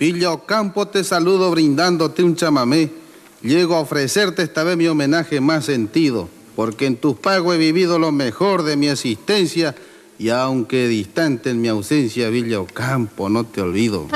Villa Ocampo, te saludo brindándote un chamamé. Llego a ofrecerte esta vez mi homenaje más sentido, porque en tus pagos he vivido lo mejor de mi existencia, y aunque distante en mi ausencia, Villa Ocampo, no te olvido.